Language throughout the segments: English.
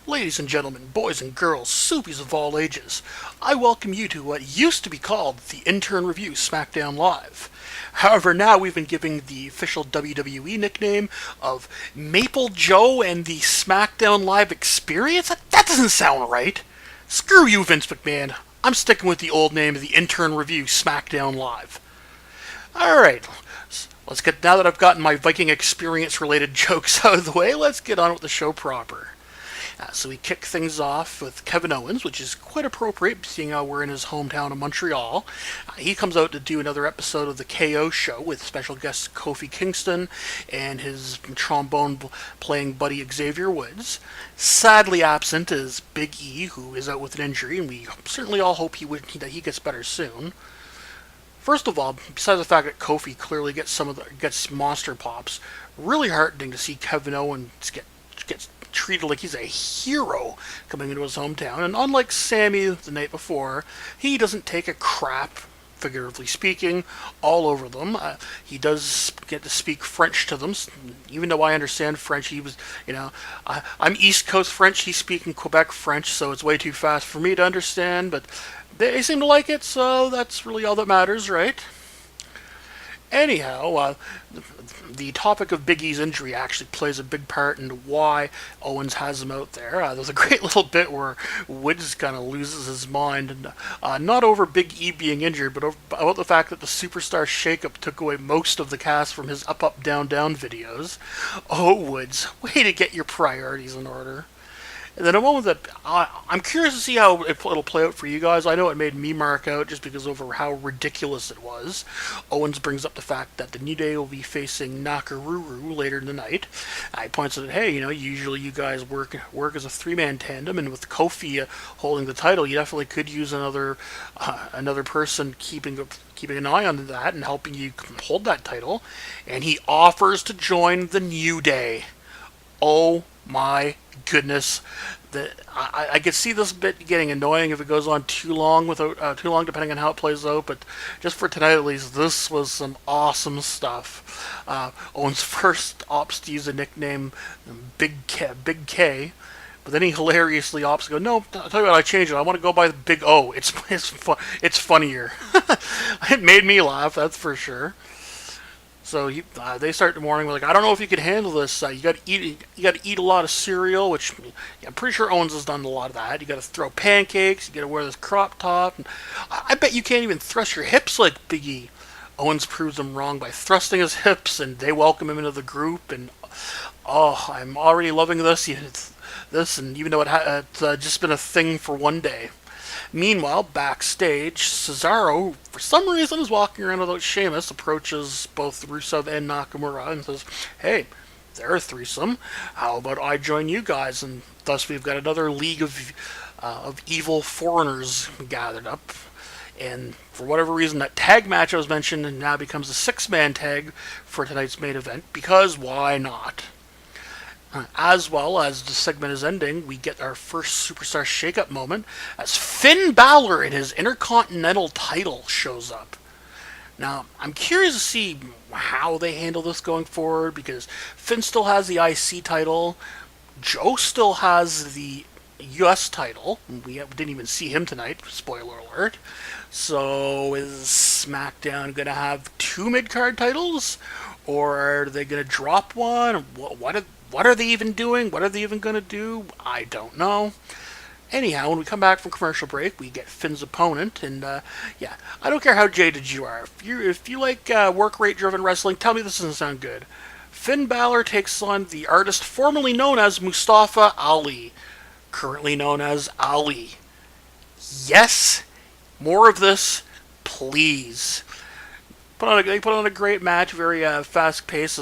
Ladies and gentlemen, boys and girls, soupies of all ages, I welcome you to what used to be called the Intern Review SmackDown Live. However, now we've been giving the official WWE nickname of Maple Joe and the SmackDown Live Experience? That doesn't sound right. Screw you, Vince McMahon. I'm sticking with the old name of the Intern Review SmackDown Live. Alright, let's get, now that I've gotten my Viking experience related jokes out of the way, let's get on with the show proper. So we kick things off with Kevin Owens, which is quite appropriate, seeing how we're in his hometown of Montreal. He comes out to do another episode of the KO show with special guest Kofi Kingston and his trombone-playing buddy Xavier Woods. Sadly absent is Big E, who is out with an injury, and we certainly all hope that he gets better soon. First of all, besides the fact that Kofi clearly gets monster pops, really heartening to see Kevin Owens get treated like he's a hero coming into his hometown. And unlike Sammy the night before, he doesn't take a crap, figuratively speaking, all over them. He does get to speak French to them, even though I understand French. I'm East Coast French, he's speaking Quebec French, so it's way too fast for me to understand, but they seem to like it, so that's really all that matters, right? Anyhow, the topic of Big E's injury actually plays a big part in why Owens has him out there. There's a great little bit where Woods kind of loses his mind, and not over Big E being injured, but about the fact that the Superstar Shakeup took away most of the cast from his up, up, down, down videos. Oh, Woods, way to get your priorities in order. And then a moment that I'm curious to see how it'll play out for you guys. I know it made me mark out just because over how ridiculous it was. Owens brings up the fact that the New Day will be facing Nakaruru later in the night. He points out that, hey, usually you guys work as a three-man tandem, and with Kofi holding the title, you definitely could use another person keeping an eye on that and helping you hold that title. And he offers to join the New Day. Oh my goodness, I could see this bit getting annoying if it goes on too long, depending on how it plays out. But just for tonight, at least, this was some awesome stuff. Owens first opts to use a nickname, Big K, but then he hilariously opts to go, no, I'll tell you what, I changed it. I want to go by Big O. It's funnier. It made me laugh, that's for sure. So they start the morning with I don't know if you can handle this. You got to eat a lot of cereal, which I'm pretty sure Owens has done a lot of that. You got to throw pancakes. You got to wear this crop top. And I bet you can't even thrust your hips like Big E. Owens proves them wrong by thrusting his hips, and they welcome him into the group. And I'm already loving this. And even though it's just been a thing for one day. Meanwhile, backstage, Cesaro, for some reason, is walking around without Sheamus, approaches both Rusev and Nakamura and says, hey, they're a threesome. How about I join you guys? And thus we've got another league of evil foreigners gathered up. And for whatever reason, that tag match I was mentioned now becomes a six-man tag for tonight's main event, because why not? As well as the segment is ending, we get our first Superstar Shakeup moment as Finn Balor in his Intercontinental title shows up. Now, I'm curious to see how they handle this going forward, because Finn still has the IC title, Joe still has the US title. We didn't even see him tonight, spoiler alert. So is SmackDown going to have two mid-card titles? Or are they going to drop one? What are they even doing? What are they even going to do? I don't know. Anyhow, when we come back from commercial break, we get Finn's opponent, and I don't care how jaded you are. If you like work rate driven wrestling, tell me this doesn't sound good. Finn Balor takes on the artist formerly known as Mustafa Ali, currently known as Ali. Yes, more of this, please. They put on a great match, very fast paced.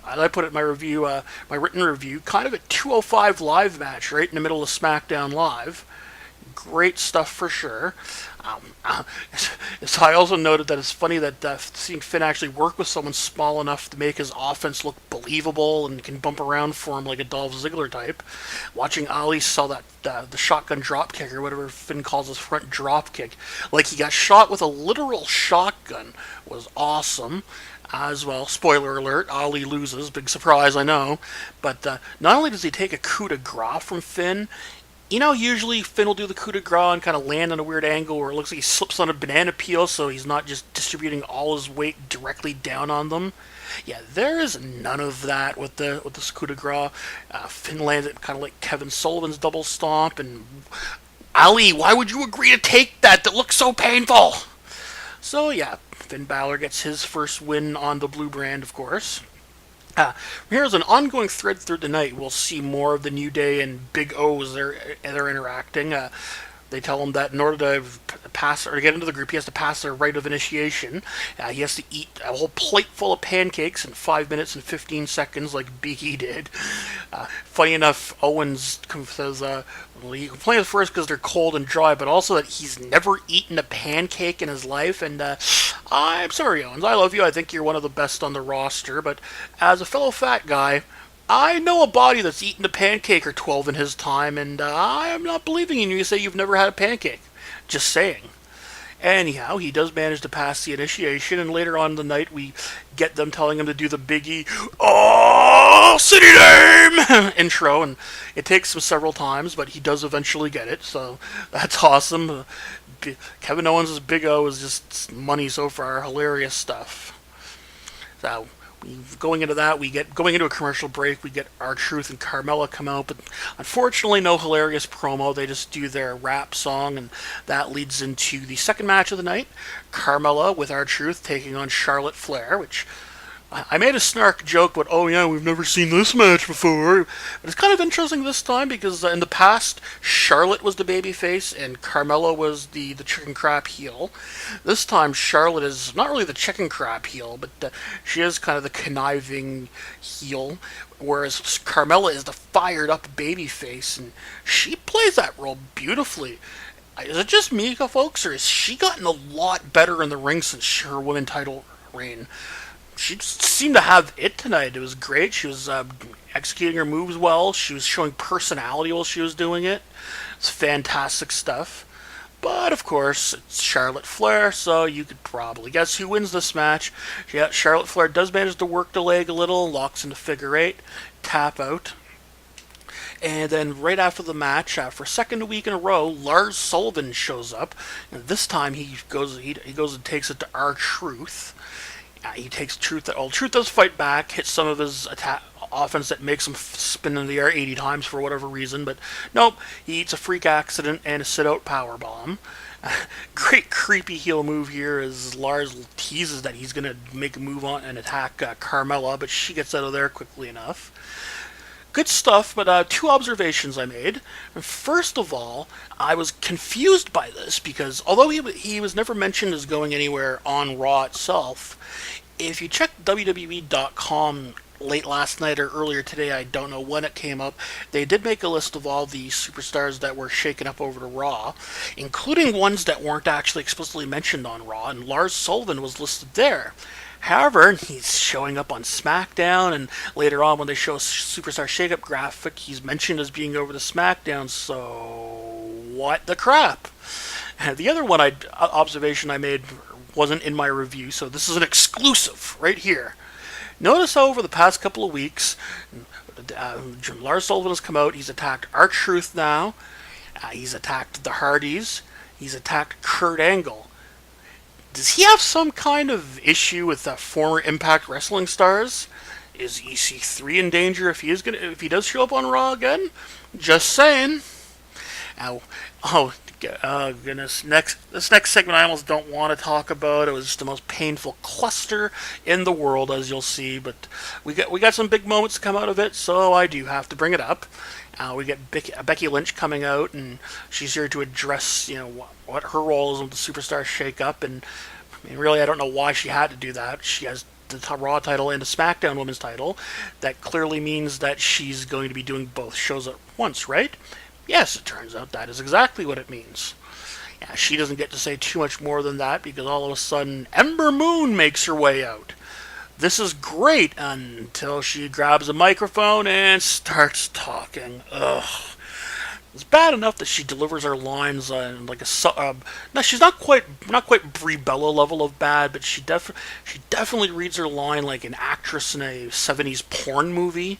I put it in my review, my written review, kind of a 205 live match right in the middle of SmackDown Live. Great stuff for sure. So I also noted that it's funny that seeing Finn actually work with someone small enough to make his offense look believable and can bump around for him like a Dolph Ziggler type. Watching Ali sell that the shotgun drop kick, or whatever Finn calls his front drop kick, like he got shot with a literal shotgun, was awesome. As well, spoiler alert, Ali loses. Big surprise, I know. But not only does he take a coup de grace from Finn, usually Finn will do the coup de grace and kind of land on a weird angle where it looks like he slips on a banana peel so he's not just distributing all his weight directly down on them. Yeah, there is none of that with this coup de grace. Finn lands it kind of like Kevin Sullivan's double stomp, and Ali, why would you agree to take that? That looks so painful. So yeah, Finn Balor gets his first win on the blue brand, of course. Here's an ongoing thread through the night. We'll see more of the New Day and Big O as they're interacting. They tell him that in order to pass or get into the group, he has to pass their rite of initiation. He has to eat a whole plate full of pancakes in 5 minutes and 15 seconds, like Biggie did. Funny enough, Owens says he complains first because they're cold and dry, but also that he's never eaten a pancake in his life. And I'm sorry, Owens. I love you. I think you're one of the best on the roster, but as a fellow fat guy, I know a body that's eaten a pancake or 12 in his time, and I am not believing in you. You say you've never had a pancake. Just saying. Anyhow, he does manage to pass the initiation, and later on in the night, we get them telling him to do the Biggie, "Oh, city name!" intro, and it takes him several times, but he does eventually get it, so that's awesome. Kevin Owens' Big O is just money so far. Hilarious stuff. So, going into that, going into a commercial break, we get R-Truth and Carmella come out, but unfortunately no hilarious promo. They just do their rap song, and that leads into the second match of the night. Carmella with R-Truth taking on Charlotte Flair, which I made a snark joke, but oh yeah, we've never seen this match before. But it's kind of interesting this time because in the past, Charlotte was the babyface and Carmella was the chicken crap heel. This time, Charlotte is not really the chicken crap heel, but she is kind of the conniving heel, whereas Carmella is the fired up babyface, and she plays that role beautifully. Is it just me, folks, or has she gotten a lot better in the ring since her women's title reign? She just seemed to have it tonight. It was great. She was executing her moves well. She was showing personality while she was doing it. It's fantastic stuff. But, of course, it's Charlotte Flair, so you could probably guess who wins this match. Yeah, Charlotte Flair does manage to work the leg a little, locks into figure eight, tap out. And then right after the match, for second week in a row, Lars Sullivan shows up. And this time he goes and takes it to R-Truth. He takes Truth. Truth does fight back, hits some of his offense that makes him spin in the air 80 times for whatever reason, but nope, he eats a freak accident and a sit-out powerbomb. Great creepy heel move here as Lars teases that he's going to make a move on and attack Carmella, but she gets out of there quickly enough. Good stuff, but two observations I made. First of all, I was confused by this because although he was never mentioned as going anywhere on Raw itself, if you check WWE.com late last night or earlier today, I don't know when it came up, they did make a list of all the superstars that were shaken up over to Raw, including ones that weren't actually explicitly mentioned on Raw, and Lars Sullivan was listed there. However, he's showing up on SmackDown, and later on when they show a Superstar Shakeup graphic, he's mentioned as being over to SmackDown, so what the crap? The other observation I made wasn't in my review, so this is an exclusive right here. Notice how over the past couple of weeks, Lars Sullivan has come out, he's attacked R-Truth now, he's attacked the Hardys, he's attacked Kurt Angle. Does he have some kind of issue with former Impact Wrestling stars? Is EC3 in danger if he does show up on Raw again? Just saying. Goodness! This next segment I almost don't want to talk about. It was just the most painful cluster in the world, as you'll see. But we got some big moments to come out of it, so I do have to bring it up. We get Becky Lynch coming out, and she's here to address, what her role is with the Superstar Shake-Up. And I mean, really, I don't know why she had to do that. She has the Raw title and the SmackDown Women's title. That clearly means that she's going to be doing both shows at once, right? Yes, it turns out that is exactly what it means. Yeah, she doesn't get to say too much more than that because all of a sudden Ember Moon makes her way out. This is great until she grabs a microphone and starts talking. Ugh. It's bad enough that she delivers her lines on like no, she's not quite Brie Bella level of bad, but she definitely reads her line like an actress in a '70s porn movie.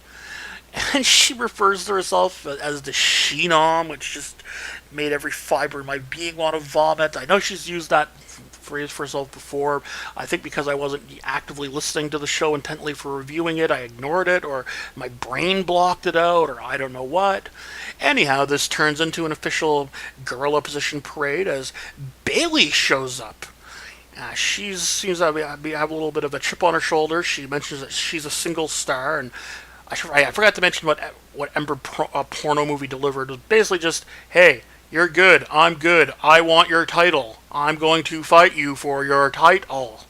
And she refers to herself as the Sheenom, which just made every fiber of my being want to vomit. I know she's used that phrase for herself before. I think because I wasn't actively listening to the show intently for reviewing it, I ignored it, or my brain blocked it out, or I don't know what. Anyhow, this turns into an official gorilla position parade as Bailey shows up. She seems to have a little bit of a chip on her shoulder. She mentions that she's a single star, and I forgot to mention what Ember porno movie delivered. It was basically just, hey, you're good, I'm good, I want your title, I'm going to fight you for your title.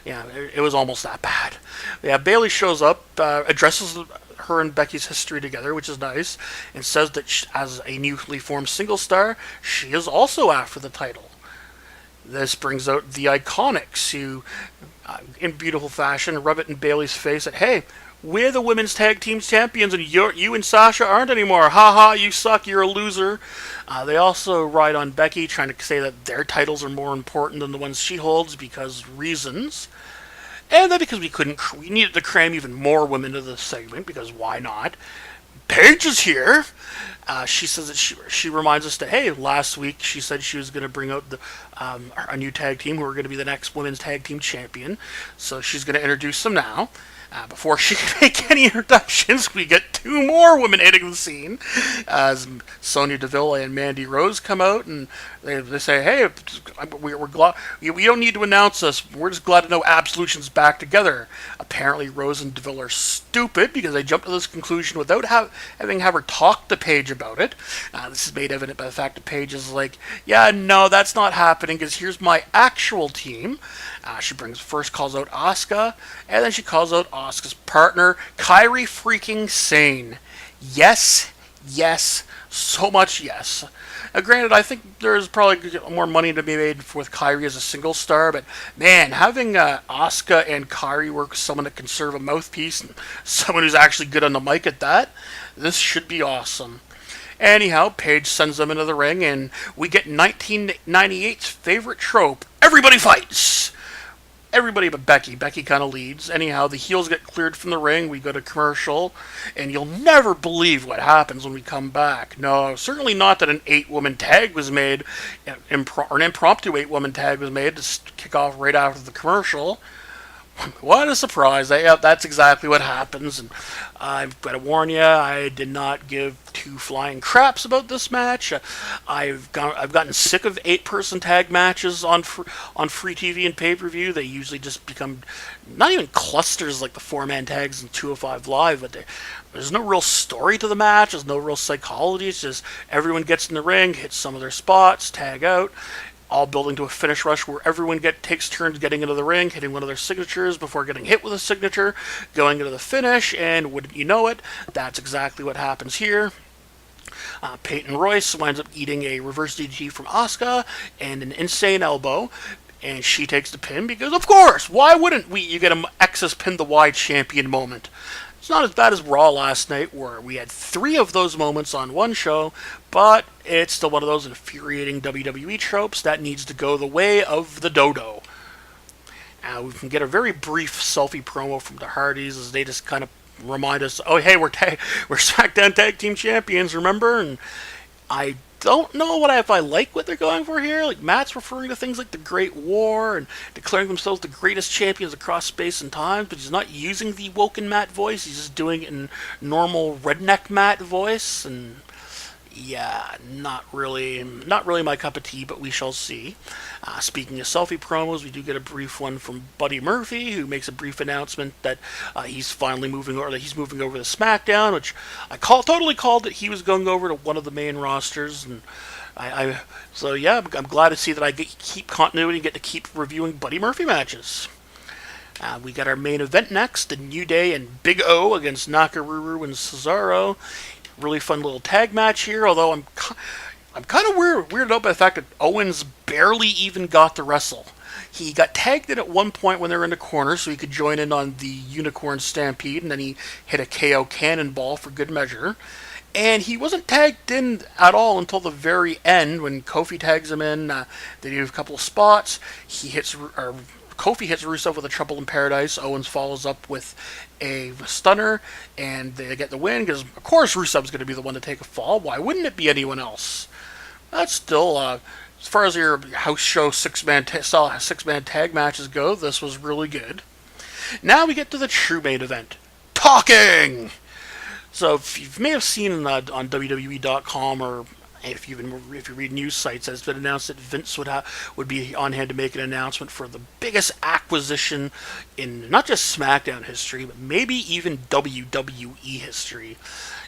Yeah, it was almost that bad. Yeah, Bailey shows up, addresses her and Becky's history together, which is nice, and says that as a newly formed single star, she is also after the title. This brings out the Iconics, who, in beautiful fashion, rub it in Bailey's face that, hey, we're the women's tag team champions, and you and Sasha aren't anymore. Ha ha, you suck, you're a loser. They also ride on Becky, trying to say that their titles are more important than the ones she holds because reasons. And then because we needed to cram even more women into this segment, because why not? Paige is here. She says that she reminds us that, hey, last week she said she was going to bring out a new tag team who are going to be the next women's tag team champion. So she's going to introduce them now. Before she can make any introductions, we get two more women hitting the scene as Sonya Deville and Mandy Rose come out, and they say, hey, we're glad, we don't need to announce us, we're just glad to know Absolution's back together. Apparently Rose and Deville are stupid because they jumped to this conclusion without having her talk to Paige about it. This is made evident by the fact that Paige is like, yeah, no, that's not happening because here's my actual team. She first calls out Asuka, and then she calls out Asuka's partner, Kairi freaking Sane. Yes, yes, so much yes. Granted, I think there's probably more money to be made with Kairi as a single star, but man, having Asuka and Kairi work with someone that can serve a mouthpiece and someone who's actually good on the mic at that, this should be awesome. Anyhow, Paige sends them into the ring, and we get 1998's favorite trope, everybody fights! Everybody but Becky. Becky kind of leads. Anyhow, the heels get cleared from the ring. We go to commercial, and you'll never believe what happens when we come back. No, certainly not that an 8-woman tag was made, or an impromptu 8-woman tag was made to kick off right after the commercial. What a surprise. That's exactly what happens. And I've got to warn you, I did not give two flying craps about this match. I've gotten sick of 8-person tag matches on free TV and pay-per-view. They usually just become not even clusters like the 4-man tags in 205 Live, but there's no real story to the match. There's no real psychology. It's just everyone gets in the ring, hits some of their spots, tag out, all building to a finish rush where everyone takes turns getting into the ring, hitting one of their signatures before getting hit with a signature, going into the finish, and wouldn't you know it, that's exactly what happens here. Peyton Royce winds up eating a reverse DDT from Asuka and an insane elbow, and she takes the pin because, of course, why wouldn't you get an Access Pin the Y champion moment? It's not as bad as Raw last night, where we had 3 of those moments on one show, but it's still one of those infuriating WWE tropes that needs to go the way of the dodo. We can get a very brief selfie promo from the Hardys as they just kind of remind us, oh, hey, we're SmackDown Tag Team Champions, remember? And I don't know if I like what they're going for here. Like, Matt's referring to things like the Great War and declaring themselves the greatest champions across space and time, but he's not using the Woken Matt voice. He's just doing it in normal redneck Matt voice, and yeah, not really my cup of tea, but we shall see. Speaking of selfie promos, we do get a brief one from Buddy Murphy, who makes a brief announcement that he's finally moving over to SmackDown, which I totally called that he was going over to one of the main rosters, and so yeah, I'm glad to see that I keep continuity and get to keep reviewing Buddy Murphy matches. We got our main event next, the New Day and Big O against Nakamura and Cesaro. Really fun little tag match here, although I'm kind of weirded out by the fact that Owens barely even got to wrestle. He got tagged in at one point when they were in the corner so he could join in on the Unicorn Stampede, and then he hit a KO Cannonball for good measure. And he wasn't tagged in at all until the very end when Kofi tags him in. They do a couple of spots. Kofi hits Rusev with a Trouble in Paradise. Owens follows up with a stunner, and they get the win because, of course, Rusev's going to be the one to take a fall. Why wouldn't it be anyone else? That's still, as far as your house show six-man tag matches go, this was really good. Now we get to the true main event. Talking! So if you may have seen on WWE.com, or if you read news sites, it's been announced that Vince would be on hand to make an announcement for the biggest acquisition in not just SmackDown history, but maybe even WWE history.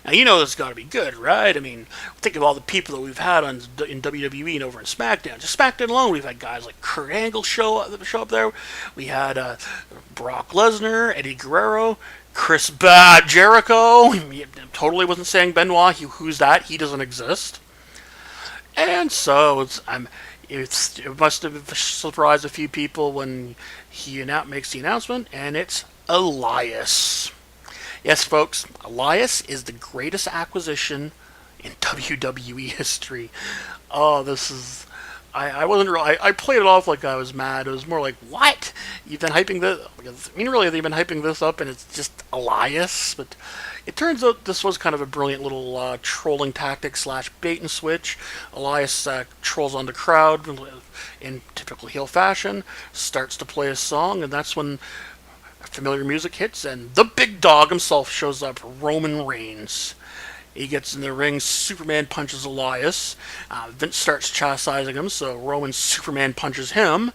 Now, you know it's got to be good, right? I mean, think of all the people that we've had in WWE and over in SmackDown. Just SmackDown alone, we've had guys like Kurt Angle show up there. We had Brock Lesnar, Eddie Guerrero, Chris Jericho. Totally wasn't saying Benoit. Who's that? He doesn't exist. And so it must have surprised a few people when he makes the announcement, and it's Elias. Yes, folks, Elias is the greatest acquisition in WWE history. Oh, this is... I wasn't real. I played it off like I was mad. It was more like, what? You've been hyping this? I mean, really, they've been hyping this up, and it's just Elias. But it turns out this was kind of a brilliant little trolling tactic / bait and switch. Elias trolls on the crowd in typical heel fashion, starts to play a song, and that's when familiar music hits, and the big dog himself shows up, Roman Reigns. He gets in the ring, Superman punches Elias. Vince starts chastising him, so Roman Superman punches him.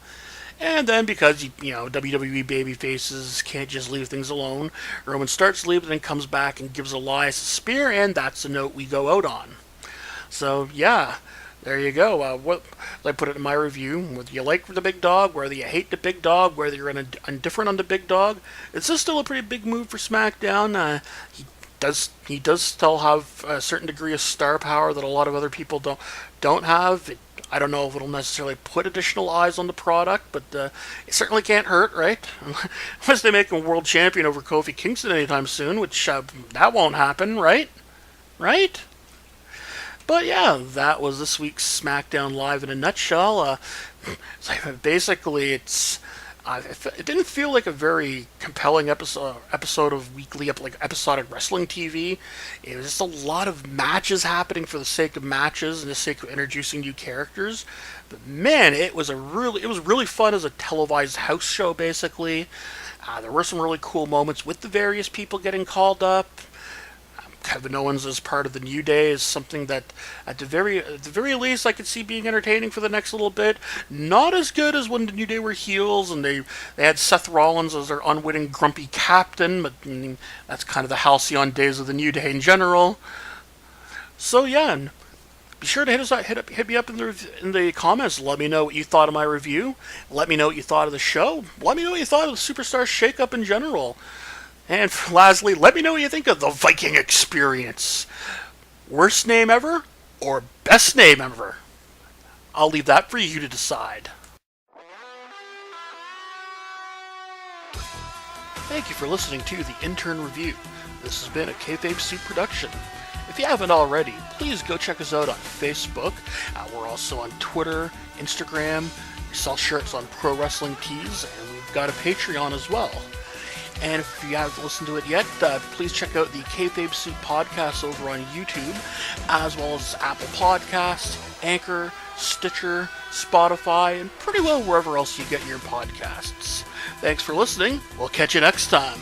And then because, WWE baby faces can't just leave things alone, Roman starts leaving and comes back and gives Elias a spear, and that's the note we go out on. So, yeah, there you go. What I put it in my review, whether you like the big dog, whether you hate the big dog, whether you're indifferent on the big dog, it's still a pretty big move for SmackDown. He does still have a certain degree of star power that a lot of other people don't have. I don't know if it'll necessarily put additional eyes on the product, but it certainly can't hurt, right? Unless they make him world champion over Kofi Kingston anytime soon, which that won't happen, right? Right? But yeah, that was this week's SmackDown Live in a nutshell. Basically, it didn't feel like a very compelling episode of weekly episodic wrestling TV. It was just a lot of matches happening for the sake of matches and the sake of introducing new characters. But man, it was really fun as a televised house show. Basically, there were some really cool moments with the various people getting called up. Kevin Owens as part of the New Day is something that, at the very least, I could see being entertaining for the next little bit. Not as good as when the New Day were heels and they had Seth Rollins as their unwitting grumpy captain, but that's kind of the halcyon days of the New Day in general. So yeah, be sure to hit me up in the comments. Let me know what you thought of my review. Let me know what you thought of the show. Let me know what you thought of the Superstar Shakeup in general. And lastly, let me know what you think of the Viking Experience. Worst name ever or best name ever? I'll leave that for you to decide. Thank you for listening to the Intern Review. This has been a Kayfabe Soup production. If you haven't already, please go check us out on Facebook. We're also on Twitter, Instagram. We sell shirts on Pro Wrestling Tees, and we've got a Patreon as well. And if you haven't listened to it yet, please check out the Kayfabe Soup podcast over on YouTube, as well as Apple Podcasts, Anchor, Stitcher, Spotify, and pretty well wherever else you get your podcasts. Thanks for listening. We'll catch you next time.